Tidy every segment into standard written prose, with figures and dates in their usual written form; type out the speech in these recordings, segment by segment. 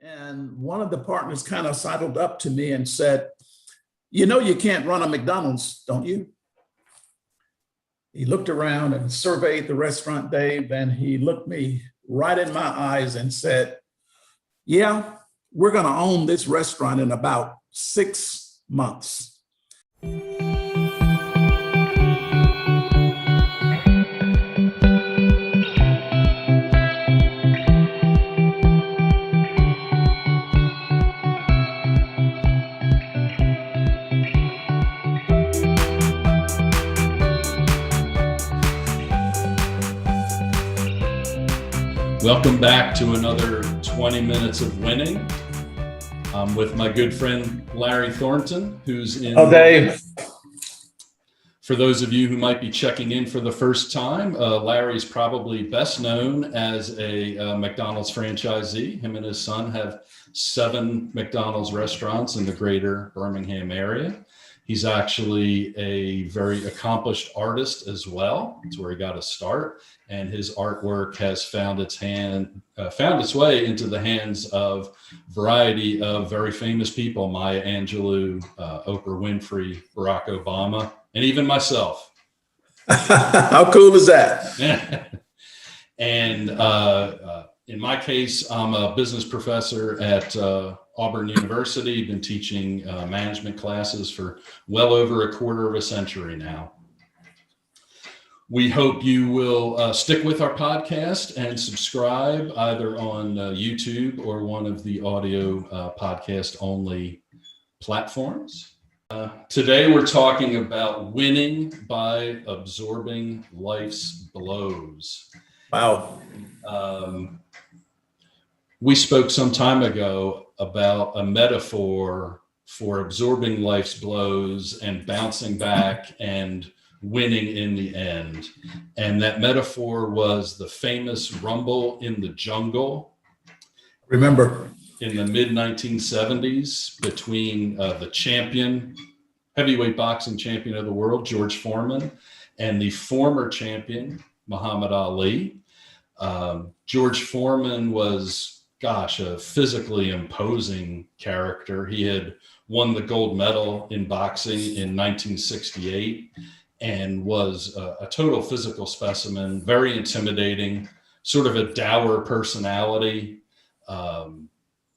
And one of the partners kind of sidled up to me and said, "You know, you can't run a McDonald's, don't you?" He looked around and surveyed the restaurant, Dave, and he looked me right in my eyes and said, "Yeah, we're going to own this restaurant in about 6 months." Welcome back to another 20 minutes of winning. I'm with my good friend, Larry Thornton, who's in. Oh, Dave. For those of you who might be checking in for the first time, Larry's probably best known as a McDonald's franchisee. Him and his son have 7 McDonald's restaurants in the greater Birmingham area. He's actually a very accomplished artist as well. That's where he got his start. And his artwork has found its way into the hands of a variety of very famous people: Maya Angelou, Oprah Winfrey, Barack Obama, and even myself. How cool is that? And in my case, I'm a business professor at Auburn University. Been teaching management classes for well over a quarter of a century now. We hope you will stick with our podcast and subscribe either on YouTube or one of the audio podcast only platforms. Today we're talking about winning by absorbing life's blows. Wow. We spoke some time ago about a metaphor for absorbing life's blows and bouncing back and winning in the end. And that metaphor was the famous rumble in the jungle. Remember, in the mid 1970s between the champion, heavyweight boxing champion of the world, George Foreman, and the former champion, Muhammad Ali. George Foreman was, a physically imposing character. He had won the gold medal in boxing in 1968 and was a total physical specimen, very intimidating, sort of a dour personality,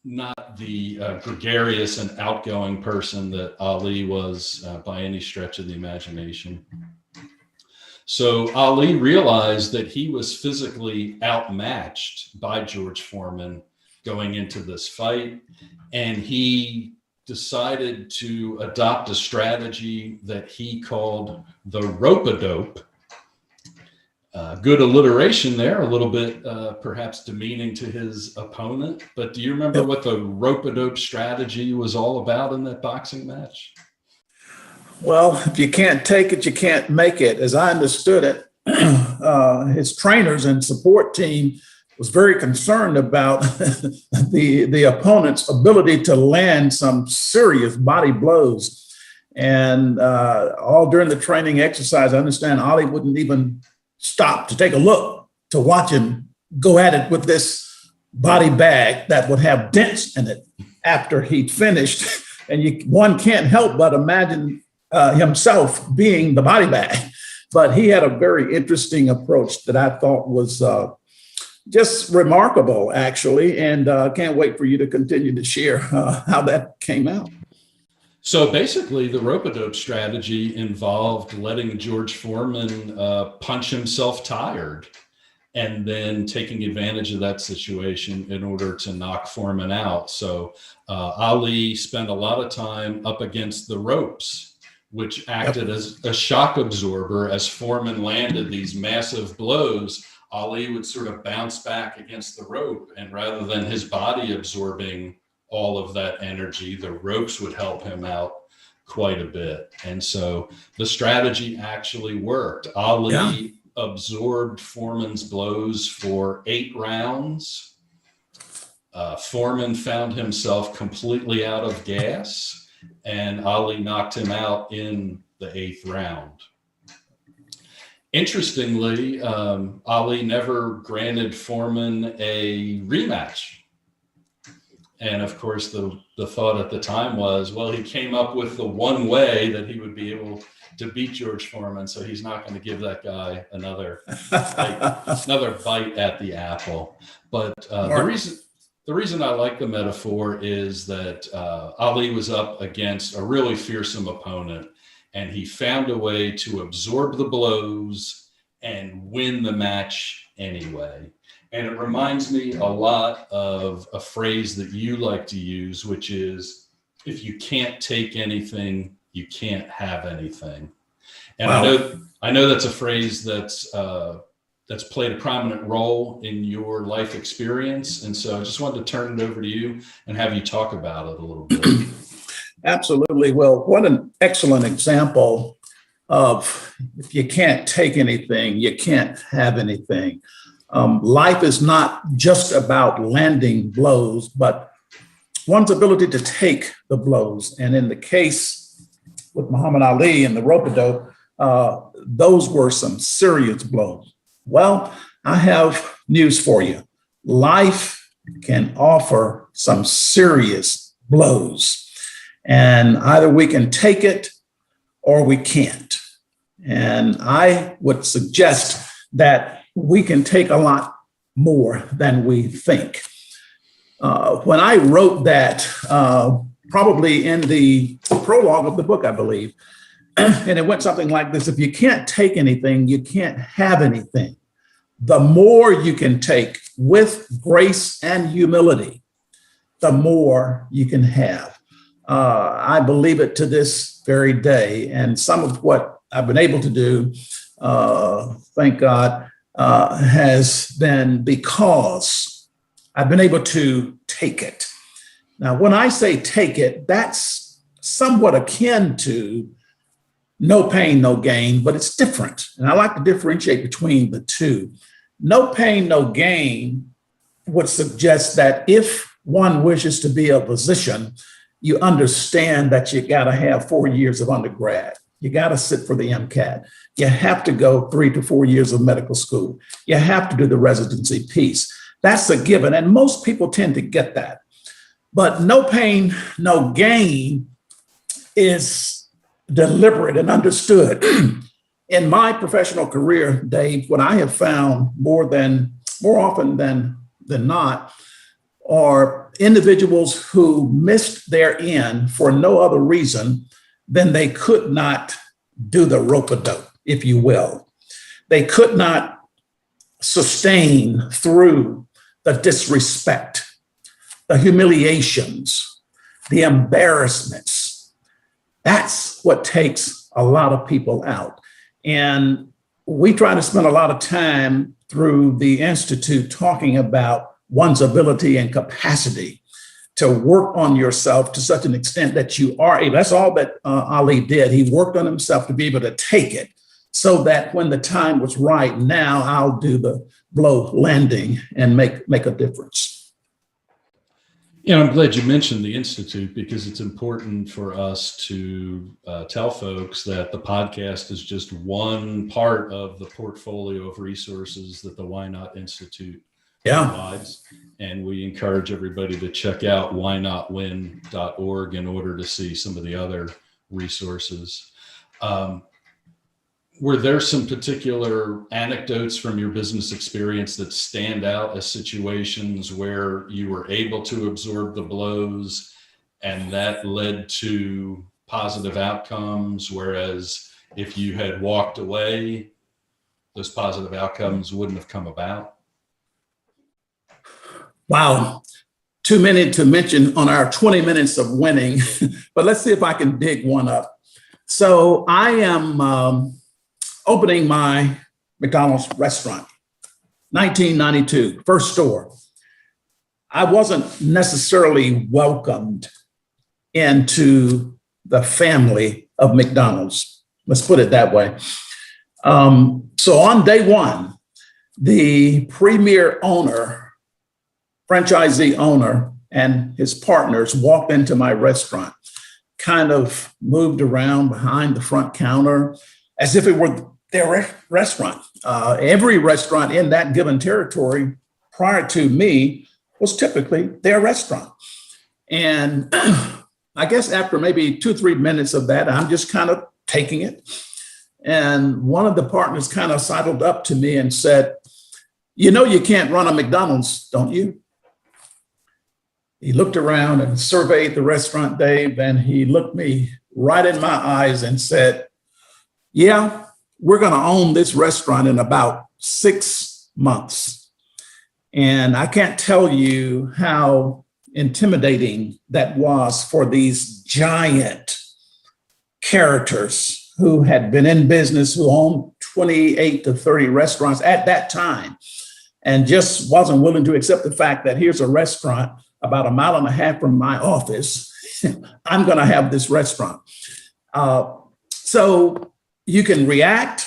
not the gregarious and outgoing person that Ali was by any stretch of the imagination. So Ali realized that he was physically outmatched by George Foreman going into this fight, and he decided to adopt a strategy that he called the rope-a-dope. Good alliteration there, a little bit perhaps demeaning to his opponent. But do you remember what the rope-a-dope strategy was all about in that boxing match? Well, if you can't take it, you can't make it. As I understood it, his trainers and support team was very concerned about the opponent's ability to land some serious body blows. And all during the training exercise, I understand Ali wouldn't even stop to take a look to watch him go at it with this body bag that would have dents in it after he'd finished. And one can't help but imagine himself being the body bag. But he had a very interesting approach that I thought was just remarkable, actually, and can't wait for you to continue to share how that came out. So basically, the rope-a-dope strategy involved letting George Foreman punch himself tired and then taking advantage of that situation in order to knock Foreman out. So Ali spent a lot of time up against the ropes, which acted as a shock absorber. As Foreman landed these massive blows, Ali would sort of bounce back against the rope, and rather than his body absorbing all of that energy, the ropes would help him out quite a bit. And so the strategy actually worked. Ali absorbed Foreman's blows for 8 rounds. Foreman found himself completely out of gas, and Ali knocked him out in the 8th round. Interestingly, Ali never granted Foreman a rematch. And of course, the thought at the time was, well, he came up with the one way that he would be able to beat George Foreman, so he's not going to give that guy another bite at the apple. But the reason I like the metaphor is that Ali was up against a really fearsome opponent, and he found a way to absorb the blows and win the match anyway. And it reminds me a lot of a phrase that you like to use, which is, if you can't take anything, you can't have anything. And wow. I know that's a phrase that's played a prominent role in your life experience. And so I just wanted to turn it over to you and have you talk about it a little bit. Absolutely. Well, what an excellent example of, if you can't take anything, you can't have anything. Life is not just about landing blows, but one's ability to take the blows. And in the case with Muhammad Ali and the rope-a-dope, those were some serious blows. Well, I have news for you. Life can offer some serious blows, and either we can take it or we can't. And I would suggest that we can take a lot more than we think. When I wrote that, probably in the prologue of the book, I believe, and it went something like this: if you can't take anything, you can't have anything. The more you can take with grace and humility, the more you can have. I believe it to this very day. And some of what I've been able to do, thank God, has been because I've been able to take it. Now, when I say take it, that's somewhat akin to no pain, no gain, but it's different. And I like to differentiate between the two. No pain, no gain would suggest that if one wishes to be a physician, you understand that you got to have 4 years of undergrad. You got to sit for the MCAT. You have to go 3 to 4 years of medical school. You have to do the residency piece. That's a given. And most people tend to get that. But no pain, no gain is deliberate and understood. In my professional career, Dave, what I have found more often than not are individuals who missed their end for no other reason than they could not do the rope-a-dope, if you will. They could not sustain through the disrespect, the humiliations, the embarrassments. That's what takes a lot of people out. And we try to spend a lot of time through the Institute talking about one's ability and capacity to work on yourself to such an extent that you are able. That's all that Ali did. He worked on himself to be able to take it so that when the time was right, now I'll do the blow landing and make a difference. Yeah, I'm glad you mentioned the Institute, because it's important for us to tell folks that the podcast is just one part of the portfolio of resources that the Why Not Institute provides. And we encourage everybody to check out whynotwin.org in order to see some of the other resources. Were there some particular anecdotes from your business experience that stand out as situations where you were able to absorb the blows and that led to positive outcomes, whereas if you had walked away, those positive outcomes wouldn't have come about? Wow. Too many to mention on our 20 minutes of winning, but let's see if I can dig one up. So I am opening my McDonald's restaurant, 1992, first store. I wasn't necessarily welcomed into the family of McDonald's. Let's put it that way. So on day one, the premier owner, franchisee owner, and his partners walked into my restaurant, kind of moved around behind the front counter as if it were their restaurant. Every restaurant in that given territory prior to me was typically their restaurant. And I guess after maybe 2 or 3 minutes of that, I'm just kind of taking it. And one of the partners kind of sidled up to me and said, "You know, you can't run a McDonald's, don't you?" He looked around and surveyed the restaurant, Dave, and he looked me right in my eyes and said, "Yeah, we're going to own this restaurant in about 6 months." And I can't tell you how intimidating that was for these giant characters who had been in business, who owned 28 to 30 restaurants at that time, and just wasn't willing to accept the fact that here's a restaurant about a mile and a half from my office. I'm going to have this restaurant. So you can react,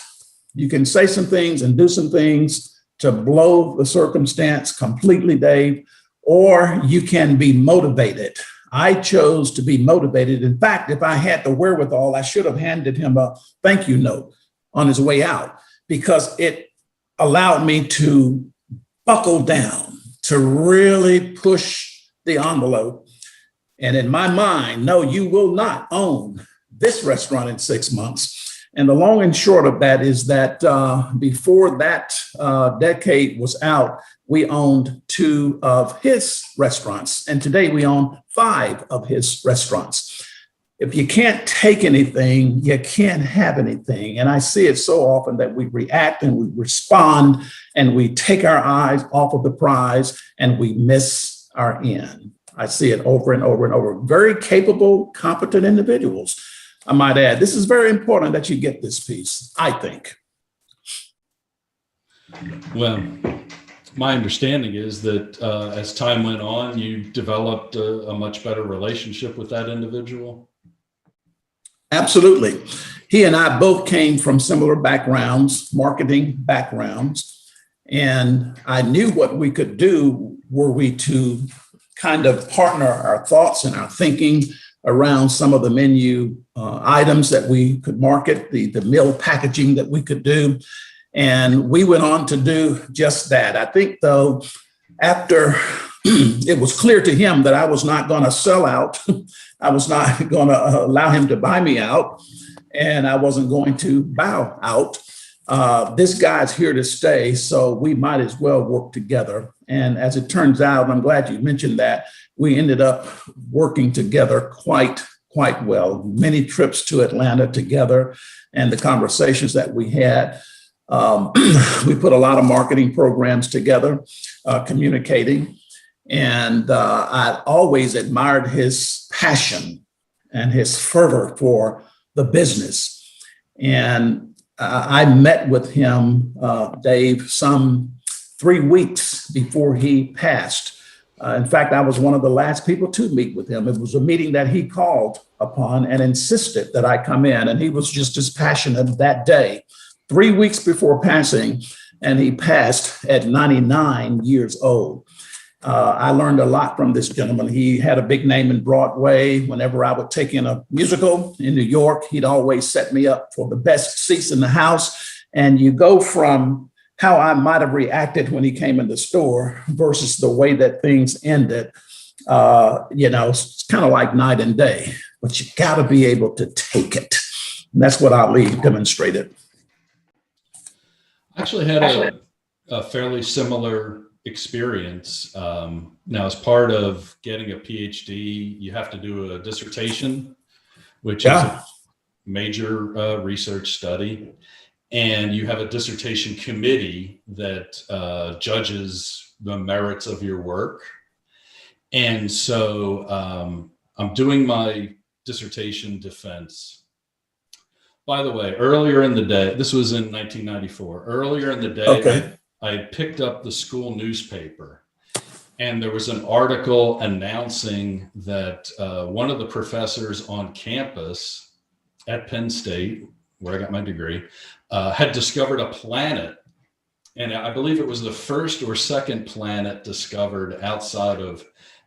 you can say some things and do some things to blow the circumstance completely, Dave, or you can be motivated. I chose to be motivated. In fact, if I had the wherewithal, I should have handed him a thank you note on his way out, because it allowed me to buckle down, to really push the envelope. And in my mind, no, you will not own this restaurant in 6 months. And the long and short of that is that before that decade was out, we owned 2 of his restaurants. And today we own 5 of his restaurants. If you can't take anything, you can't have anything. And I see it so often that we react and we respond and we take our eyes off of the prize and we miss our end. I see it over and over and over. Very capable, competent individuals, I might add. This is very important that you get this piece, I think. Well, my understanding is that as time went on, you developed a much better relationship with that individual. Absolutely. He and I both came from similar backgrounds, marketing backgrounds, and I knew what we could do were we to kind of partner our thoughts and our thinking around some of the menu items that we could market, the meal packaging that we could do. And we went on to do just that. I think, though, after it was clear to him that I was not going to sell out, I was not going to allow him to buy me out, and I wasn't going to bow out. This guy's here to stay, so we might as well work together. And as it turns out, I'm glad you mentioned that, we ended up working together quite well. Many trips to Atlanta together, and the conversations that we had. We put a lot of marketing programs together, communicating. And I always admired his passion and his fervor for the business. And I met with him, Dave, some 3 weeks before he passed. In fact, I was one of the last people to meet with him. It was a meeting that he called upon and insisted that I come in. And he was just as passionate that day, 3 weeks before passing, and he passed at 99 years old. I learned a lot from this gentleman. He had a big name in Broadway. Whenever I would take in a musical in New York, he'd always set me up for the best seats in the house. And you go from how I might have reacted when he came in the store versus the way that things ended. It's kind of like night and day, but you got to be able to take it. And that's what Ali demonstrated. I actually had a fairly similar experience. Now, as part of getting a PhD, you have to do a dissertation, which is a major research study. And you have a dissertation committee that judges the merits of your work. And so I'm doing my dissertation defense. By the way, earlier in the day, this was in 1994, earlier in the day, okay. I picked up the school newspaper, and there was an article announcing that one of the professors on campus at Penn State, where I got my degree, had discovered a planet. And I believe it was the first or second planet discovered outside of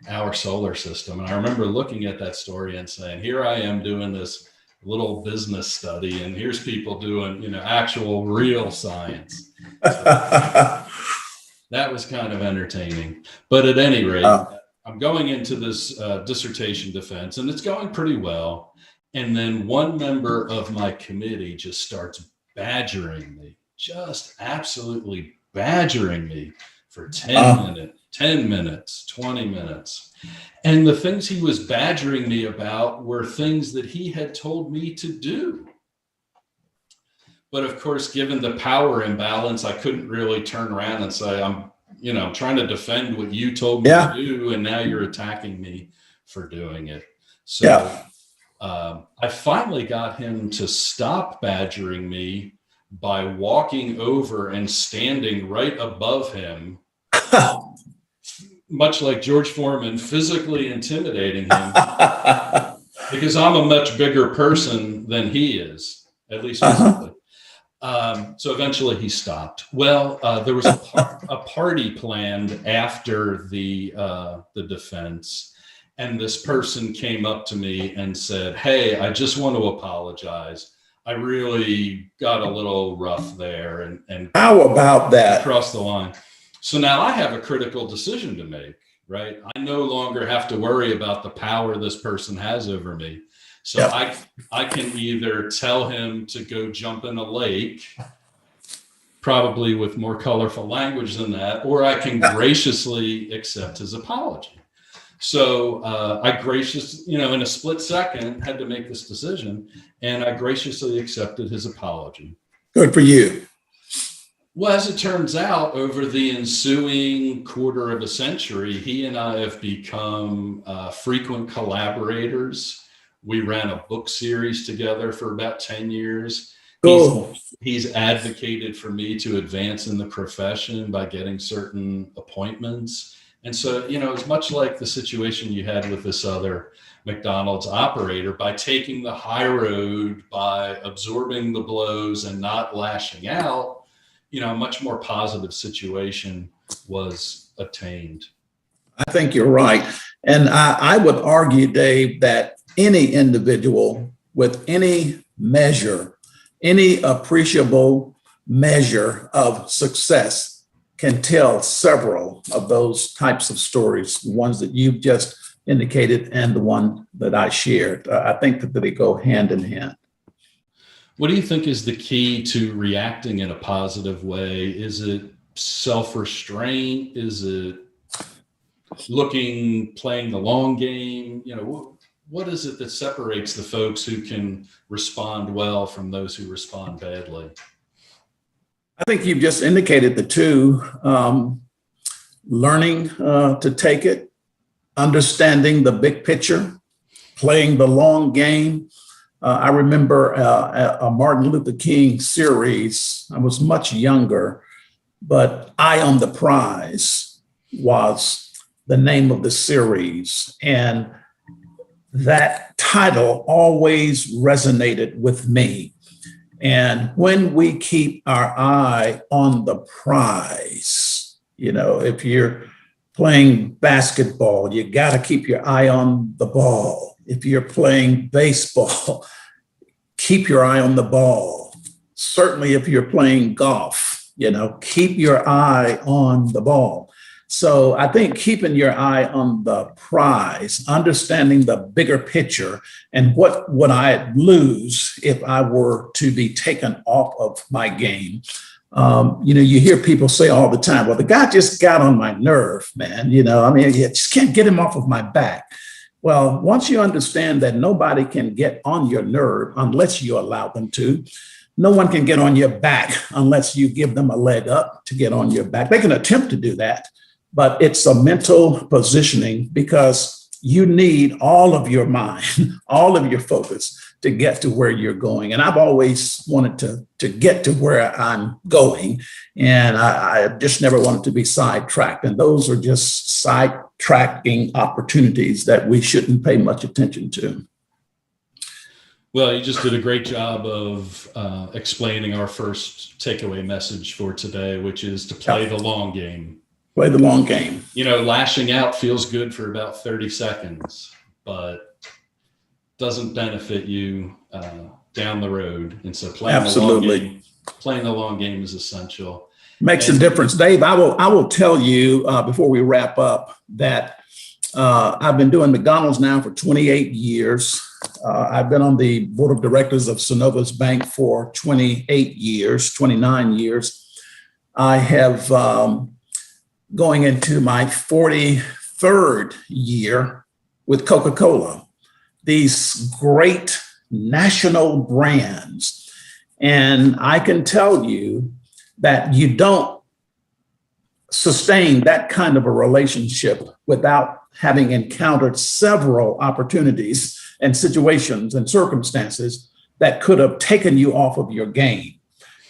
our solar system. And I remember looking at that story and saying, here I am doing this little business study, and here's people doing, actual real science. So that was kind of entertaining. But at any rate, I'm going into this dissertation defense, and it's going pretty well. And then one member of my committee just starts badgering me, just absolutely badgering me for 10 minutes, 20 minutes. And the things he was badgering me about were things that he had told me to do. But of course, given the power imbalance, I couldn't really turn around and say, I'm trying to defend what you told me to do, and now you're attacking me for doing it. So I finally got him to stop badgering me by walking over and standing right above him, much like George Foreman, physically intimidating him, because I'm a much bigger person than he is, at least physically. So eventually he stopped. Well, there was a party planned after the defense, and this person came up to me and said, "Hey, I just want to apologize. I really got a little rough there, and how about that? Crossed the line." So now I have a critical decision to make, right? I no longer have to worry about the power this person has over me. So I can either tell him to go jump in a lake, probably with more colorful language than that, or I can graciously accept his apology. So I in a split second, had to make this decision, and I graciously accepted his apology. Good for you. Well, as it turns out, over the ensuing quarter of a century, he and I have become frequent collaborators. We ran a book series together for about 10 years. Cool. He's advocated for me to advance in the profession by getting certain appointments. And so, it's much like the situation you had with this other McDonald's operator. By taking the high road, by absorbing the blows and not lashing out, a much more positive situation was attained. I think you're right. And I would argue, Dave, that any individual with any measure, any appreciable measure of success can tell several of those types of stories, the ones that you've just indicated and the one that I shared. I think that they go hand in hand. What do you think is the key to reacting in a positive way? Is it self-restraint? Is it playing the long game? What is it that separates the folks who can respond well from those who respond badly? I think you've just indicated the two, learning to take it, understanding the big picture, playing the long game. I remember a Martin Luther King series. I was much younger, but Eye on the Prize was the name of the series. And that title always resonated with me. And when we keep our eye on the prize, if you're playing basketball, you got to keep your eye on the ball. If you're playing baseball, keep your eye on the ball. Certainly if you're playing golf, keep your eye on the ball. So I think keeping your eye on the prize, understanding the bigger picture, and what would I lose if I were to be taken off of my game. You hear people say all the time, well, the guy just got on my nerve, man. You just can't get him off of my back. Well, once you understand that nobody can get on your nerve unless you allow them to, no one can get on your back unless you give them a leg up to get on your back. They can attempt to do that, but it's a mental positioning because you need all of your mind, all of your focus to get to where you're going. And I've always wanted to get to where I'm going. And I just never wanted to be sidetracked. And those are just sidetracking opportunities that we shouldn't pay much attention to. Well, you just did a great job of explaining our first takeaway message for today, which is to play the long game. Play the long game. Lashing out feels good for about 30 seconds, but doesn't benefit you down the road. And so playing the long game is essential. Makes a difference. Dave, I will tell you before we wrap up that I've been doing McDonald's now for 28 years. I've been on the board of directors of Synovus Bank for 28 years, 29 years. I have going into my 43rd year with Coca-Cola, these great national brands. And I can tell you that you don't sustain that kind of a relationship without having encountered several opportunities and situations and circumstances that could have taken you off of your game.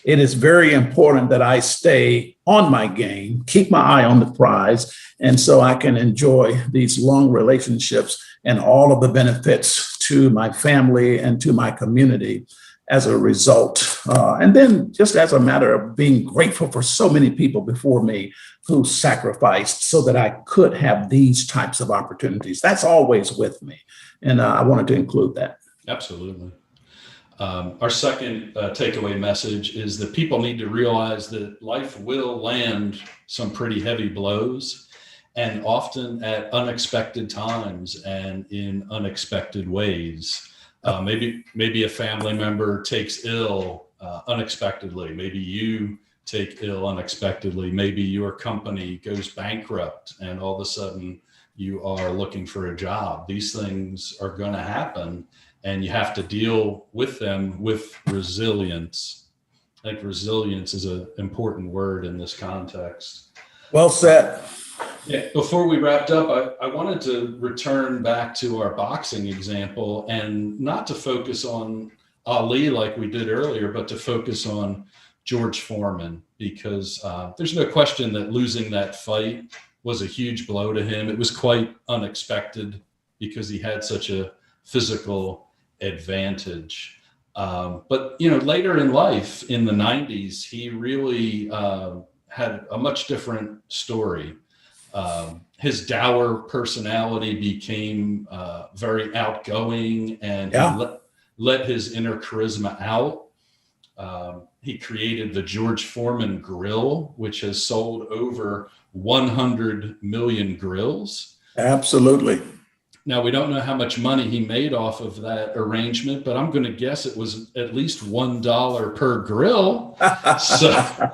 It is very important that I stay on my game, keep my eye on the prize, and so I can enjoy these long relationships and all of the benefits to my family and to my community as a result. And then just as a matter of being grateful for so many people before me who sacrificed so that I could have these types of opportunities. That's always with me. And I wanted to include that. Absolutely. Our second takeaway message is that people need to realize that life will land some pretty heavy blows, and often at unexpected times and in unexpected ways. Maybe a family member takes ill unexpectedly. Maybe you take ill unexpectedly. Maybe your company goes bankrupt and all of a sudden you are looking for a job. These things are going to happen, and you have to deal with them with resilience. I think resilience is an important word in this context. Well said. Yeah, before we wrapped up, I wanted to return back to our boxing example, and not to focus on Ali like we did earlier, but to focus on George Foreman, because there's no question that losing that fight was a huge blow to him. It was quite unexpected because he had such a physical advantage. But later in life, in the 90s, he really had a much different story. His dour personality became very outgoing, and he let his inner charisma out. He created the George Foreman grill, which has sold over 100 million grills. Absolutely. Now, we don't know how much money he made off of that arrangement, but I'm going to guess it was at least $1 per grill. So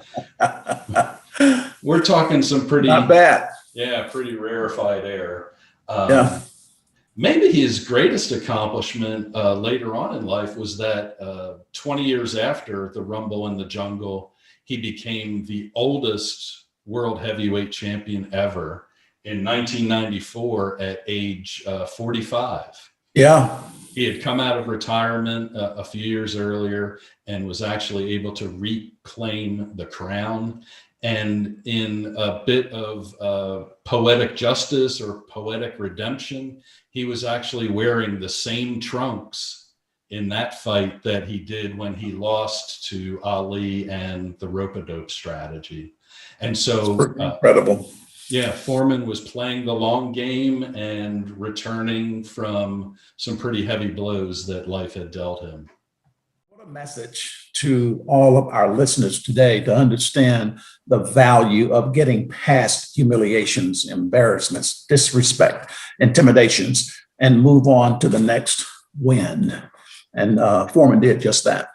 we're talking some pretty, not bad. Yeah, pretty rarefied air. Yeah. Maybe his greatest accomplishment later on in life was that 20 years after the Rumble in the Jungle, he became the oldest world heavyweight champion ever in 1994 at age 45. Yeah. He had come out of retirement a few years earlier and was actually able to reclaim the crown. And in a bit of poetic justice or poetic redemption, he was actually wearing the same trunks in that fight that he did when he lost to Ali and the rope-a-dope strategy. And so incredible. Yeah, Foreman was playing the long game and returning from some pretty heavy blows that life had dealt him. What a message to all of our listeners today to understand the value of getting past humiliations, embarrassments, disrespect, intimidations, and move on to the next win. And Foreman did just that.